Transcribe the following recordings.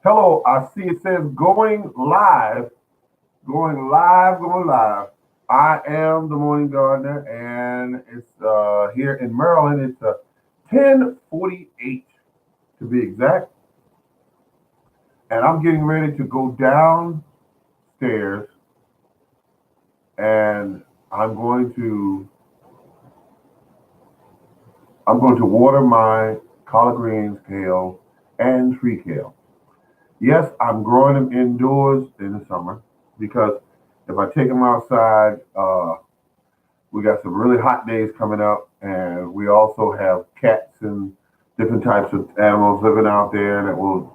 Hello, I see it says going live, going live, going live. I am the morning gardener, and it's here in Maryland. It's 10:48 to be exact, and I'm getting ready to go downstairs, and I'm going to I'm going to water my collard greens, kale, and tree kale. Yes, I'm growing them indoors in the summer because if I take them outside, we got some really hot days coming up, and we also have cats and different types of animals living out there that will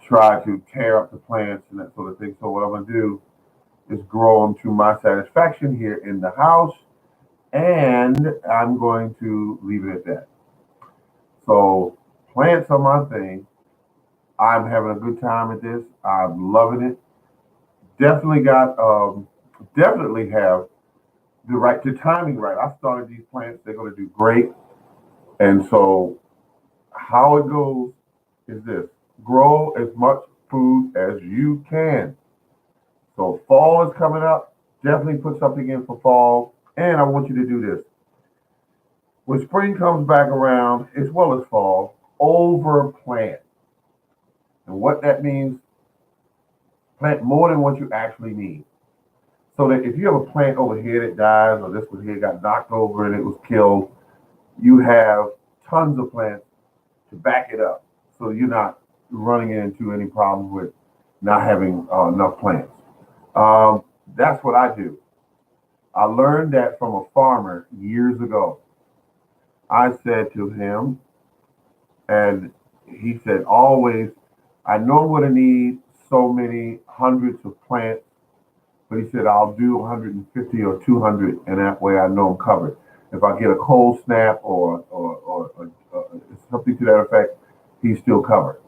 try to tear up the plants and that sort of thing. So what I'm gonna do is grow them to my satisfaction here in the house, and I'm going to leave it at that. So plants are my thing. I'm having a good time at this. I'm loving it. Definitely got definitely have the timing right. I started these plants, they're gonna do great. And so how it goes is this: grow as much food as you can. So fall is coming up. Definitely put something in for fall. And I want you to do this. When spring comes back around, as well as fall, overplant. And what that means, plant more than what you actually need. So that if you have a plant over here that dies, or this one here got knocked over and it was killed, you have tons of plants to back it up. So you're not running into any problems with not having enough plants. That's what I do. I learned that from a farmer years ago. I said to him, and he said, always, I know I'm going to need so many hundreds of plants, but he said, I'll do 150 or 200, and that way I know I'm covered. If I get a cold snap or something to that effect, he's still covered.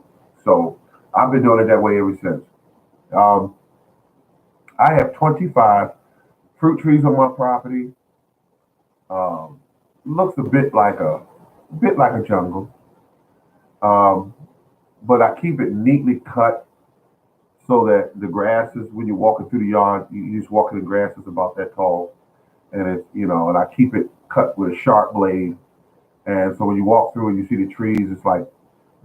So I've been doing it that way ever since. Um, I have 25 fruit trees on my property. Um, Looks a bit like a jungle, um, but I keep it neatly cut so that the grasses, when you're walking through the yard, you just walk in the grass is about that tall, and and I keep it cut with a sharp blade, and so when you walk through and you see the trees, it's like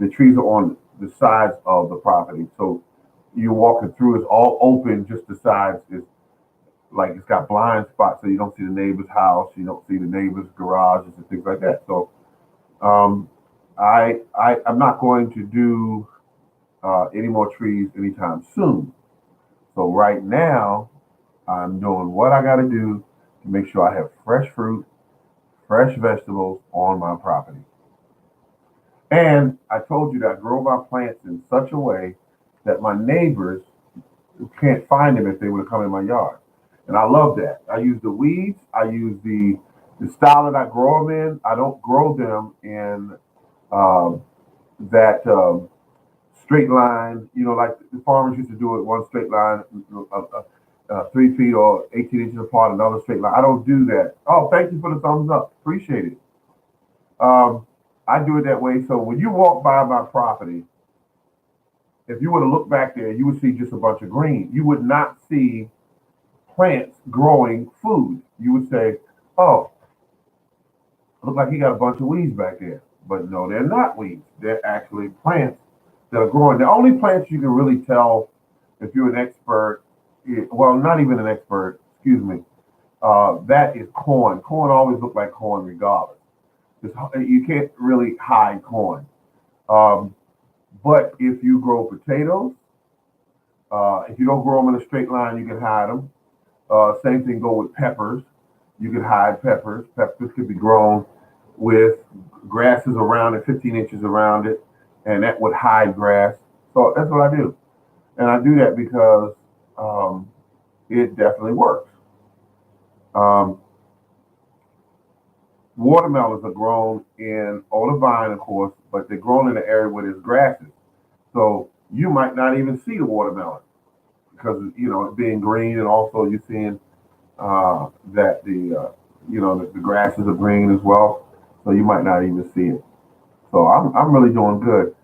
the trees are on the sides of the property, so you're walking through, it's all open, just the sides is like it's got blind spots, so you don't see the neighbor's house, you don't see the neighbor's garages and things like that. So um, I'm not going to do any more trees anytime soon. So right now, I'm doing what I got to do to make sure I have fresh fruit, fresh vegetables on my property. And I told you that I grow my plants in such a way that my neighbors can't find them if they were to come in my yard. And I love that. I use the weeds. I use the style that I grow them in. I don't grow them in um, that straight line. Like the farmers used to do it, one straight line, 3 feet or 18 inches apart, another straight line. I don't do that. Oh, thank you for the thumbs up. Appreciate it. Um, I do it that way. So when you walk by my property, if you were to look back there, you would see just a bunch of green. You would not see plants growing food. You would say, "Oh, look like he got a bunch of weeds back there." But no, they're not weeds. They're actually plants that are growing. The only plants you can really tell if you're an expert, well, not even an expert, excuse me, that is corn. Corn always look like corn regardless. You can't really hide corn. Um, but if you grow potatoes, if you don't grow them in a straight line, you can hide them. Same thing go with peppers. You can hide peppers. Peppers could be grown with grasses around it, 15 inches around it, and that would hide grass. So that's what I do. And I do that because um, it definitely works. Um, Watermelons are grown on a vine, of course, but they're grown in an area where there's grasses. So you might not even see the watermelon because it being green, and also you're seeing that the grasses are green as well. So you might not even see it. So I'm really doing good.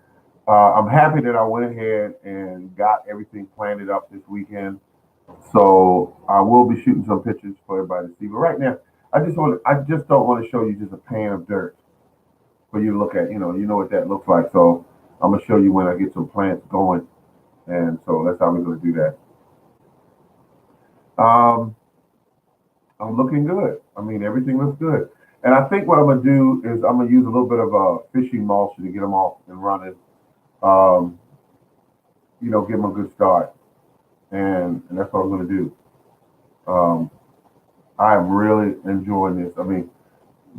I'm happy that I went ahead and got everything planted up this weekend. So I will be shooting some pictures for everybody to see. But right now, I just don't want to show you just a pan of dirt for you to look at. You know what that looks like. So I'm gonna show you when I get some plants going, and so that's how we're gonna do that. I'm looking good. I mean, everything looks good. And I think what I'm gonna do is I'm gonna use a little bit of a fishing mulch to get them off and running. Um, give them a good start, and that's what I'm gonna do. Um, I'm really enjoying this. I mean,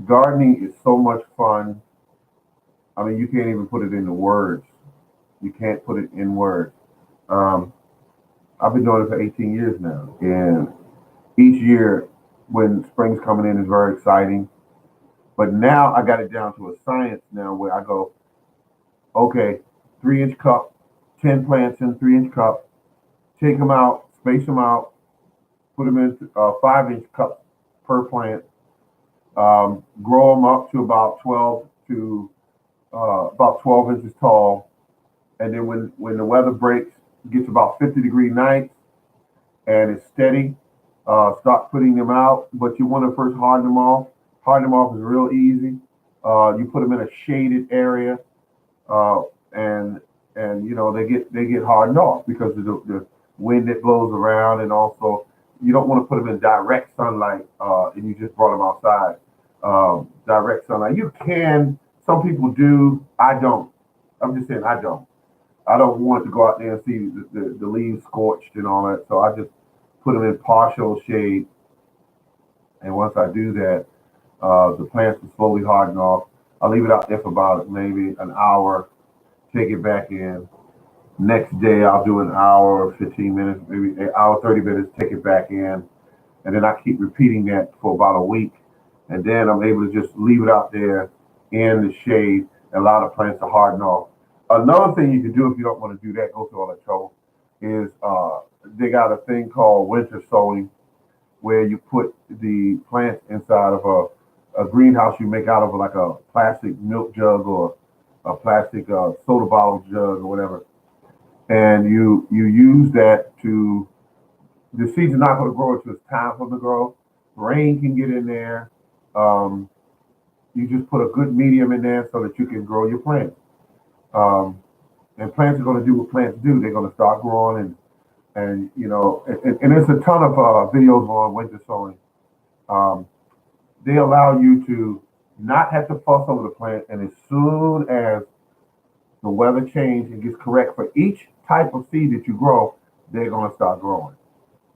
gardening is so much fun. I mean, you can't even put it into words. You can't put it in words. Um, I've been doing it for 18 years now, and each year when spring's coming in is very exciting. But now I got it down to a science now where I go, okay, 3 inch cup, 10 plants in 3 inch cup, take them out, space them out, put them in 5 inch cups per plant, grow them up to about 12 inches tall. And then when the weather breaks, it gets about 50-degree nights and it's steady, start putting them out. But you want to first harden them off. Harden them off is real easy. You put them in a shaded area, uh, and they get hardened off because of the wind that blows around, and also you don't want to put them in direct sunlight, and you just brought them outside. Direct sunlight. You can. Some people do. I don't. I'm just saying I don't. I don't want to go out there and see the leaves scorched and all that. So I just put them in partial shade. And once I do that, the plants will slowly harden off. I'll leave it out there for about maybe an hour, take it back in. Next day, I'll do an hour or 15 minutes, maybe an hour, 30 minutes, take it back in. And then I keep repeating that for about a week. And then I'm able to just leave it out there in the shade and allow the plants to harden off. Another thing you can do if you don't want to do that, go through all that trouble, is they got a thing called winter sowing where you put the plants inside of a greenhouse you make out of like a plastic milk jug or a plastic soda bottle jug or whatever, and you use that to the seeds are not going to grow until it's time for them to grow. Rain can get in there. Um, you just put a good medium in there so that you can grow your plants. Um, and plants are going to do what plants do. They're going to start growing, and there's a ton of videos on winter sowing. Um, they allow you to not have to fuss over the plant, and as soon as the weather changes and gets correct for each type of seed that you grow, they're going to start growing,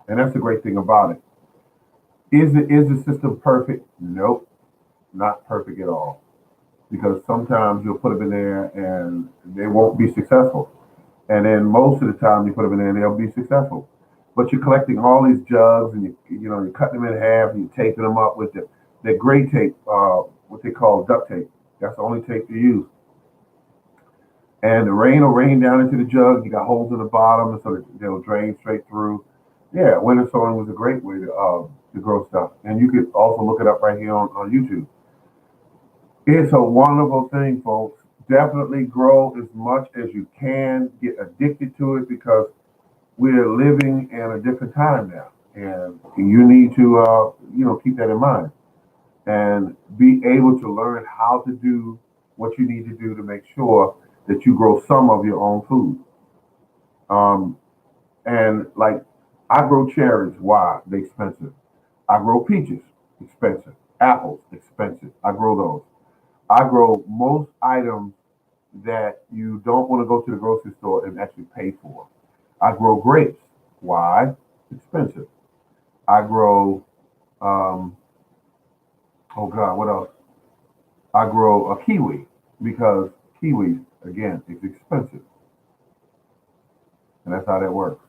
and that's the great thing about it. Is the system perfect? Nope, not perfect at all. Because sometimes you'll put them in there and they won't be successful. And then most of the time you put them in there and they'll be successful. But you're collecting all these jugs and you're cutting them in half and you're taping them up with the gray tape, what they call duct tape. That's the only tape you use. And the rain will rain down into the jug. You got holes in the bottom so that they'll drain straight through. Yeah, winter sowing was a great way to grow stuff. And you could also look it up right here on YouTube. It's a wonderful thing, folks. Definitely grow as much as you can. Get addicted to it because we're living in a different time now, and you need to, keep that in mind and be able to learn how to do what you need to do to make sure that you grow some of your own food. Um, and like, I grow cherries. Why? They're expensive. I grow peaches. Expensive. Apples. Expensive. I grow those. I grow most items that you don't want to go to the grocery store and actually pay for. I grow grapes. Why? Expensive. I grow, um, oh God, what else? I grow a kiwi because kiwis, again, is expensive. And that's how that works.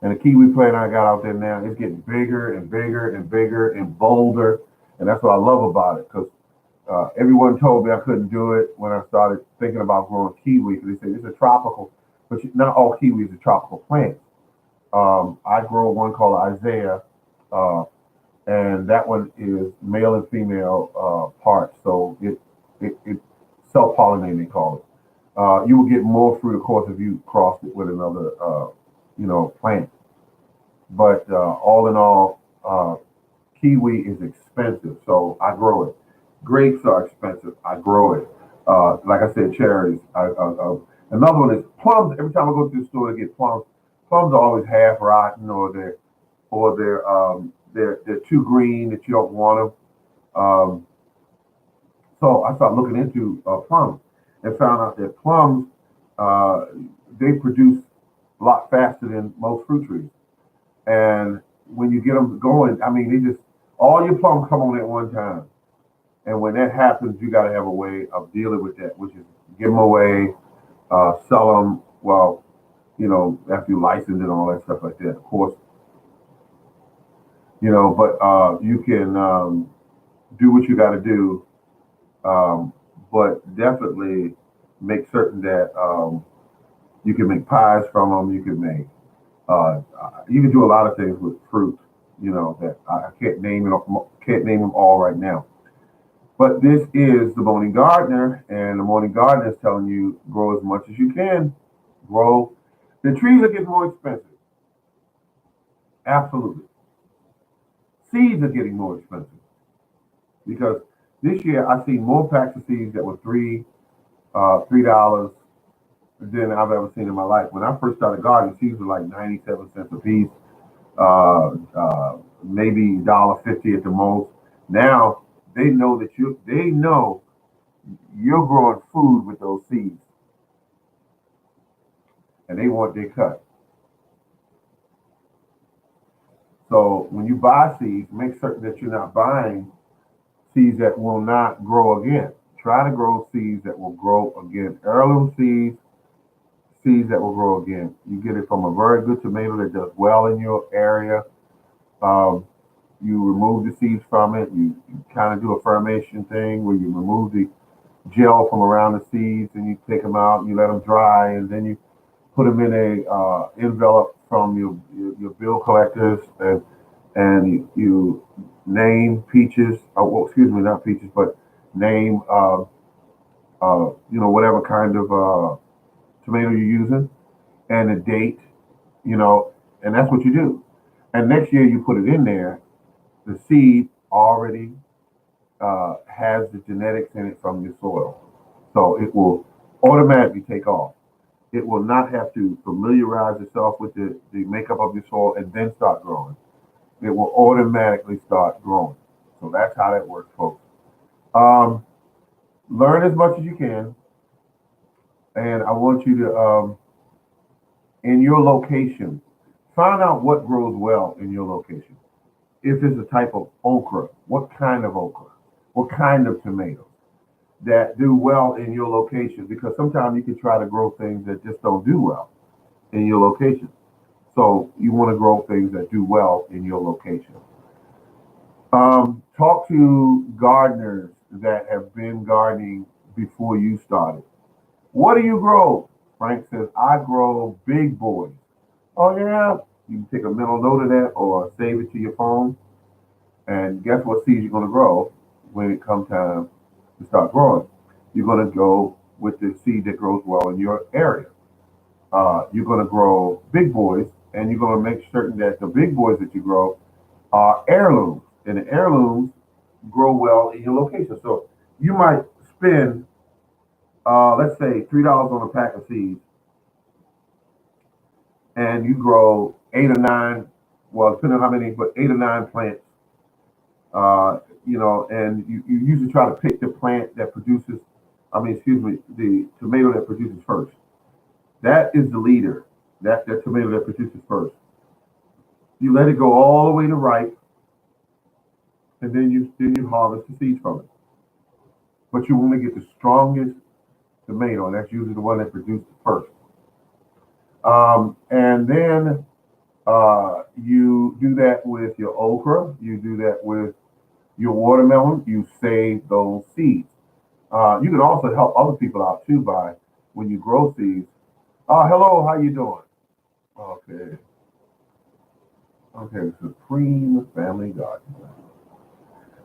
And the kiwi plant I got out there now is getting bigger and bigger and bigger and bolder. And that's what I love about it because everyone told me I couldn't do it when I started thinking about growing kiwi because they say it's a tropical, but not all kiwis are tropical plants. I grow one called Isaiah, uh, and that one is male and female parts. So it self-pollinate, they call it. You will get more fruit, of course, if you cross it with another, plant. But all in all, kiwi is expensive, so I grow it. Grapes are expensive. I grow it. Like I said, cherries. Another one is plums. Every time I go to the store to get plums, plums are always half rotten, or they're too green that you don't want them. So I started looking into plums and found out that plums uh, they produce a lot faster than most fruit trees. And when you get them going, I mean, they just all your plums come on at one time. And when that happens, you got to have a way of dealing with that, which is give them away, sell them. Well, after you license it and all that stuff like that, of course, but you can do what you got to do, but definitely make certain that you can make pies from them. You can do a lot of things with fruit. That I can't name them all right now. But this is the Morning Gardener, and the Morning Gardener is telling you grow as much as you can. Grow. The trees are getting more expensive. Absolutely. Seeds are getting more expensive because this year I see more packs of seeds that were $3 than I've ever seen in my life. When I first started gardening, seeds were like 97 cents a piece, maybe $1.50 at the most. Now they know you're growing food with those seeds, and they want their cut. So when you buy seeds, make certain that you're not buying seeds that will not grow again. Try to grow seeds that will grow again. Heirloom seeds that will grow again. You get it from a very good tomato that does well in your area. Um, you remove the seeds from it. You kind of do a fermentation thing where you remove the gel from around the seeds and you take them out and you let them dry and then you put them in a envelope from your bill collectors and you name peaches. Well, excuse me, not peaches, but name whatever kind of tomato you're using and the date, you know, and that's what you do. And next year you put it in there. The seed already has the genetics in it from your soil, so it will automatically take off. It will not have to familiarize itself with the makeup of your soil and then start growing. It will automatically start growing. So that's how that works, folks. Um, Learn as much as you can, and I want you to, in your location, find out what grows well in your location. If it's a type of okra, what kind of okra? What kind of tomatoes that do well in your location? Because sometimes you can try to grow things that just don't do well in your location. So you want to grow things that do well in your location. Talk to gardeners that have been gardening before you started. What do you grow? Frank says, I grow big boys. Oh, yeah. You can take a mental note of that or save it to your phone. And guess what seeds you're going to grow when it comes time to start growing? You're going to go with the seed that grows well in your area. You're going to grow big boys, and you're going to make certain that the big boys that you grow are heirlooms. And the heirlooms grow well in your location. So you might spend, let's say, $3 on a pack of seeds, and you grow eight or nine, well, depending on how many, but eight or nine plants. And you usually try to pick the plant that produces, excuse me, the tomato that produces first. That is the leader. That tomato that produces first. You let it go all the way to ripe, and then you harvest the seeds from it. But you want to get the strongest tomato, and that's usually the one that produces first. And then you do that with your okra. You do that with your watermelon. You save those seeds. You can also help other people out too by when you grow seeds. Hello, how you doing? Okay, okay, Supreme Family Garden.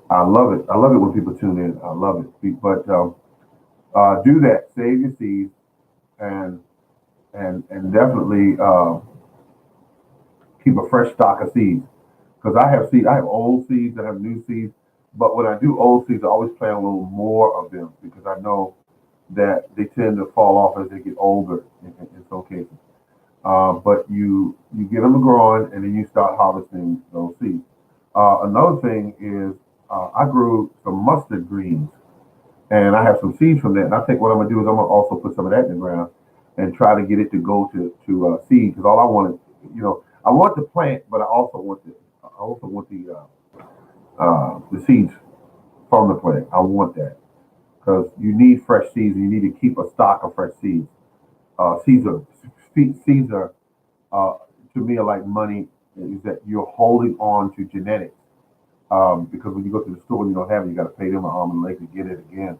I love it. I love it when people tune in. I love it. But Do that. Save your seeds and and definitely keep a fresh stock of seeds. Because I have seeds, I have old seeds, I have new seeds. But when I do old seeds, I always plant a little more of them because I know that they tend to fall off as they get older in some cases. But you get them growing and then you start harvesting those seeds. Another thing is I grew some mustard greens and I have some seeds from that. And I think what I'm gonna do is I'm gonna also put some of that in the ground and try to get it to go to seed because all I want is I want the plant, but I also want the seeds from the plant. I want that because you need fresh seeds and you need to keep a stock of fresh seeds. Seeds are seeds are uh, to me are like money. Is that you're holding on to genetics because when you go to the store and you don't have it, you got to pay them an arm and leg to get it again.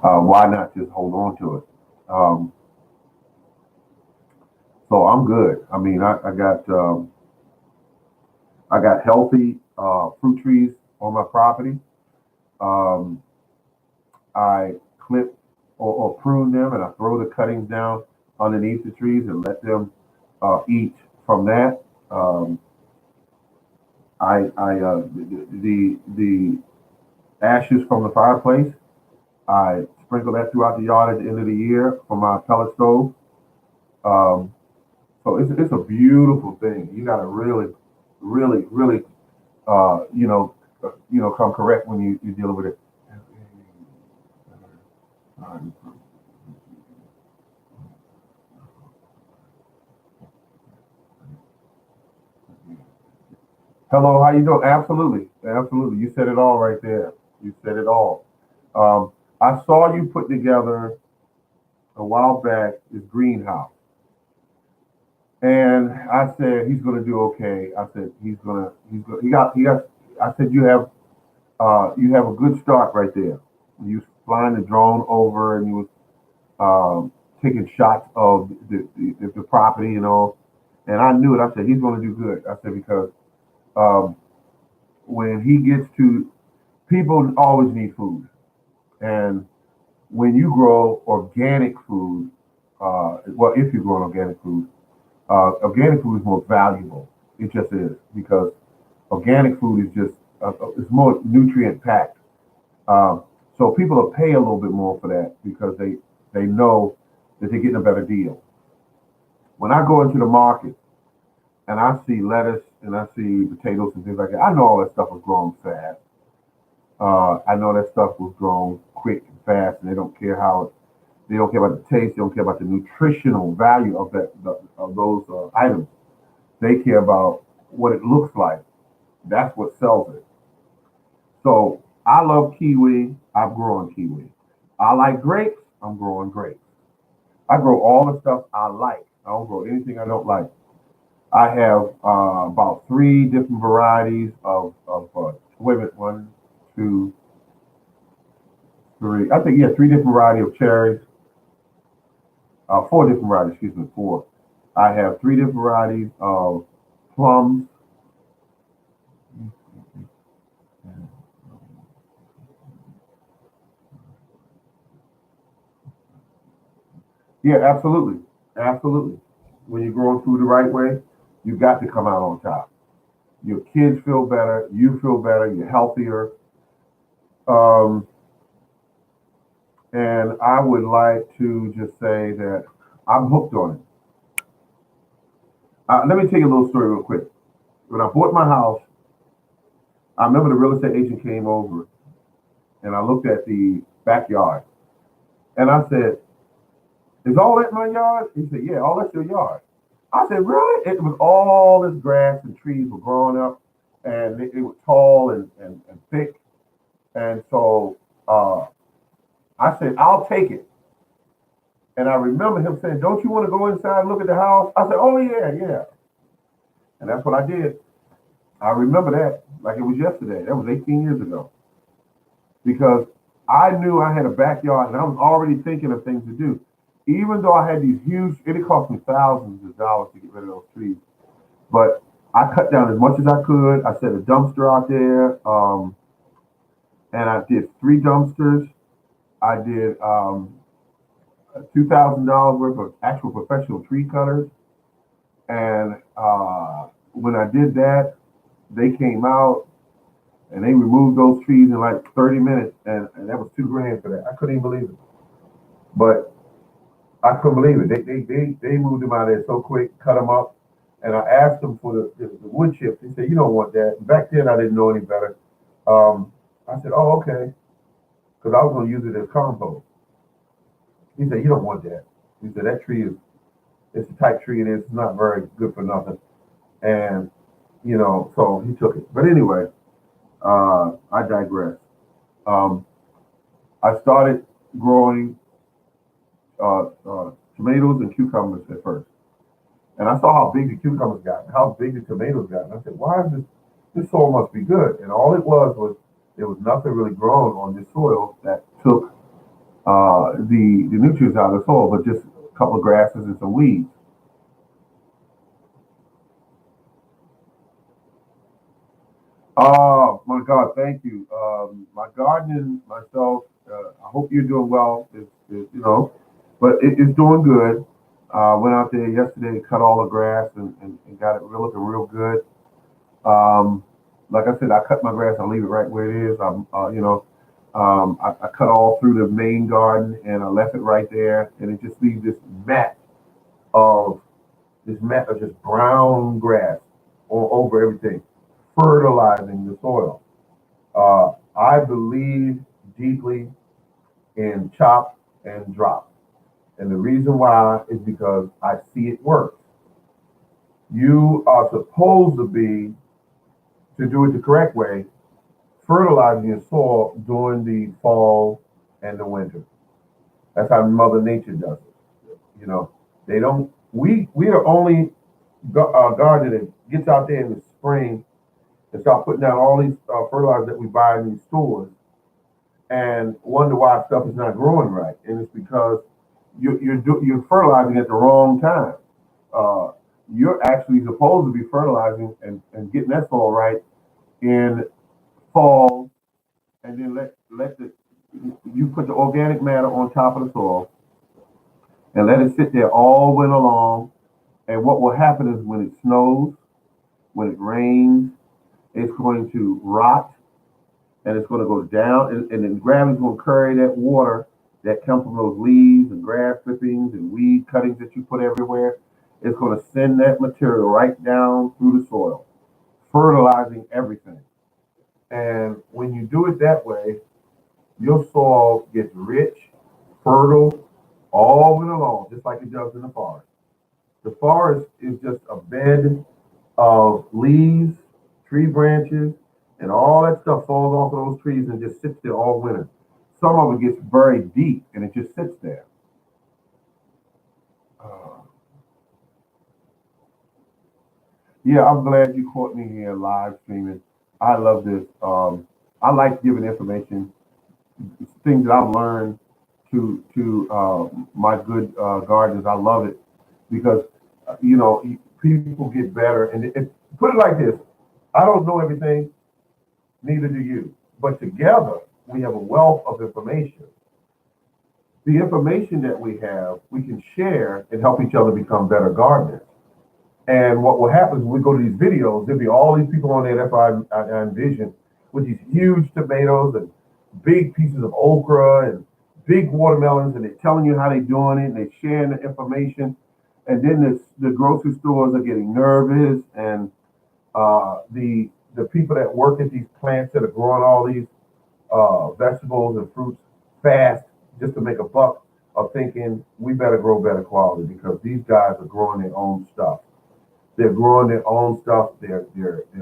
Why not just hold on to it? Um, so I'm good. I mean, I got healthy fruit trees on my property. Um, I clip or prune them, and I throw the cuttings down underneath the trees and let them eat from that. Um, the ashes from the fireplace. I sprinkle that throughout the yard at the end of the year for my pellet stove. Um, so it's a beautiful thing. You got to really come correct when you dealing with it. Hello, how you doing? Absolutely, absolutely. You said it all right there. You said it all. Um, I saw you put together a while back this greenhouse, and I said he's going to do okay. I said he's going he got. I said you have a good start right there. You was flying the drone over, and you was taking shots of the property, and I knew it. I said he's going to do good. I said because um, when he gets to people always need food, and when you grow organic food, well, if you grow organic food is more valuable. It just is because organic food is just it's more nutrient packed. Um, so people will pay a little bit more for that because they know that they're getting a better deal. When I go into the market and I see lettuce and I see potatoes and things like that, I know all that stuff was grown fast. I know that stuff was grown quick and fast, and they don't care how it. They don't care about the taste. They don't care about the nutritional value of of those items. They care about what it looks like. That's what sells it. So I love kiwi. I'm growing kiwi. I like grapes. I'm growing grapes. I grow all the stuff I like. I don't grow anything I don't like. I have about three different varieties of wait a minute, one, two, three. I think yeah, three different varieties of cherries. Four different varieties. Excuse me, four. I have three different varieties of plums. Yeah, absolutely, absolutely. When you're growing food the right way, you got to come out on top. Your kids feel better. You feel better. You're healthier. Um, and I would like to just say that I'm hooked on it. Let me tell you a little story real quick. When I bought my house, I remember the real estate agent came over and I looked at the backyard and I said, "Is all that my yard?" He said, "Yeah, all that's your yard." I said, "Really?" It was all this grass and trees were growing up and it was tall and thick. And so uh, I said, "I'll take it." And I remember him saying, "Don't you want to go inside and look at the house?" I said, "Oh, yeah, yeah." And that's what I did. I remember that like it was yesterday. That was 18 years ago because I knew I had a backyard and I was already thinking of things to do. Even though I had these huge, it cost me thousands of dollars to get rid of those trees. But I cut down as much as I could. I set a dumpster out there, and I did three dumpsters. I did. $2,000 worth of actual professional tree cutters. And when I did that, they came out and they removed those trees in like 30 minutes, and that was 2 grand for that. I couldn't even believe it, but I couldn't believe it. They moved them out of there so quick, cut them up, and I asked them for the wood chips. They said, "You don't want that." Back then, I didn't know any better. I said, "Oh, okay," because I was going to use it as compost. He said, "You don't want that." He said, "That tree is it's the type tree it is. It's not very good for nothing." And so he took it. But anyway, I digress. Um, I started growing tomatoes and cucumbers at first, and I saw how big the cucumbers got, and how big the tomatoes got, and I said, "Why is this? This soil must be good." And all it was there was nothing really growing on this soil that took the nutrients out of the soil, but just a couple of grasses and some weeds. Oh my God, thank you. My gardening myself, I hope you're doing well. But it's doing good. Went out there yesterday, cut all the grass, and got it looking real good. Um, like I said, I cut my grass. I leave it right where it is. I cut all through the main garden, and I left it right there, and it just leaves of this mat of just brown grass all over everything, fertilizing the soil. I believe deeply in chop and drop. And the reason why is because I see it work. You are supposed to do it the correct way, fertilizing your soil during the fall and the winter. That's how Mother Nature does it. They don't. We are only gardener that gets out there in the spring and start putting down all these fertilizers that we buy in these stores and wonder why stuff is not growing right. And it's because you're fertilizing at the wrong time. Uh, you're actually supposed to be fertilizing and getting that soil right in fall, and then let the you put the organic matter on top of the soil and let it sit there all winter long. And what will happen is when it snows, when it rains, it's going to rot and it's going to go down, and then gravity's going to carry that water that comes from those leaves and grass clippings and weed cuttings that you put everywhere. It's going to send that material right down through the soil, fertilizing everything. And when you do it that way, your soil gets rich, fertile, all winter long, just like it does in the forest. The forest is just a bed of leaves, tree branches, and all that stuff falls off of those trees and just sits there all winter. Some of it gets buried deep and it just sits there. Uh, yeah, I'm glad you caught me here live streaming. I love this. I like giving information, things that I've learned to my good gardeners. I love it because people get better. And put it like this: I don't know everything, neither do you. But together, we have a wealth of information. The information that we can share and help each other become better gardeners. And what will happen is when we go to these videos, there'll be all these people on there. That's why I envision with these huge tomatoes and big pieces of okra and big watermelons, and they're telling you how they're doing it, and they're sharing the information. And then the grocery stores are getting nervous, and the people that work at these plants that are growing all these vegetables and fruits fast just to make a buck are thinking we better grow better quality because these guys are growing their own stuff. They're growing their own stuff. They're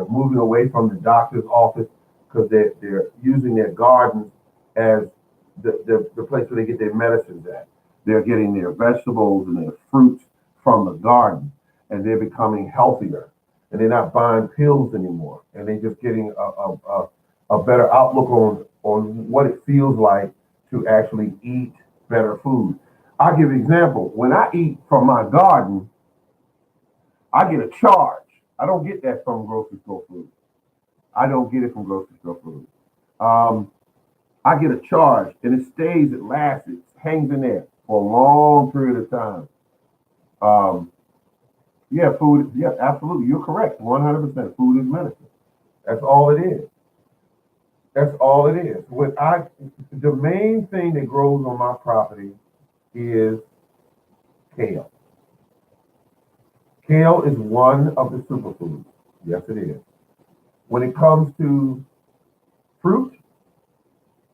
moving away from the doctor's office because they're using their gardens as the place where they get their medicines at. They're getting their vegetables and their fruits from the garden, and they're becoming healthier. And they're not buying pills anymore, and they're just getting a better outlook on what it feels like to actually eat better food. I'll give you an example. When I eat from my garden, I get a charge. I don't get that from grocery store food. I don't get it from grocery store food. Um, I get a charge, and it stays, it lasts, it hangs in there. for a long period of time. Um, yeah, food. Yeah, absolutely. You're correct. 100%. Food is medicine. That's all it is. That's all it is. The main thing that grows on my property is kale. Kale is one of the superfoods. Yes, it is. When it comes to fruit,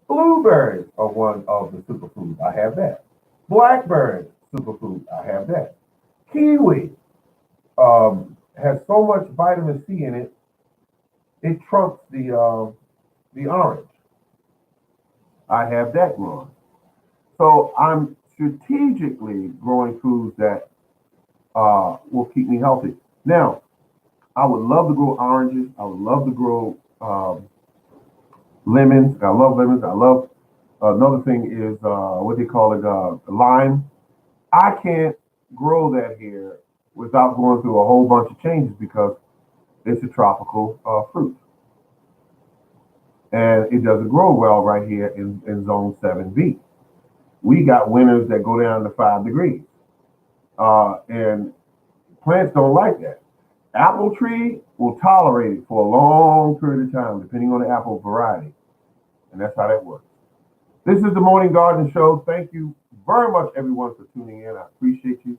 blueberries are one of the superfoods. I have that. Blackberries, superfood. I have that. Kiwi has so much vitamin C in it, it trumps the orange. I have that growing. So I'm strategically growing foods that will keep me healthy. Now, I would love to grow oranges. I would love to grow lemons. I love lemons. I love another thing is what they call it, lime. I can't grow that here without going through a whole bunch of changes because it's a tropical fruit and it doesn't grow well right here in zone 7B. We got winters that go down to 5 degrees, and plants don't like that. Apple tree will tolerate it for a long period of time, depending on the apple variety, and that's how that works. This is the Morning Garden Show. Thank you very much, everyone, for tuning in. I appreciate you.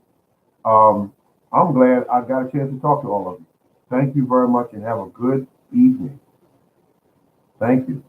Um, I'm glad I got a chance to talk to all of you. Thank you very much, and have a good evening. Thank you.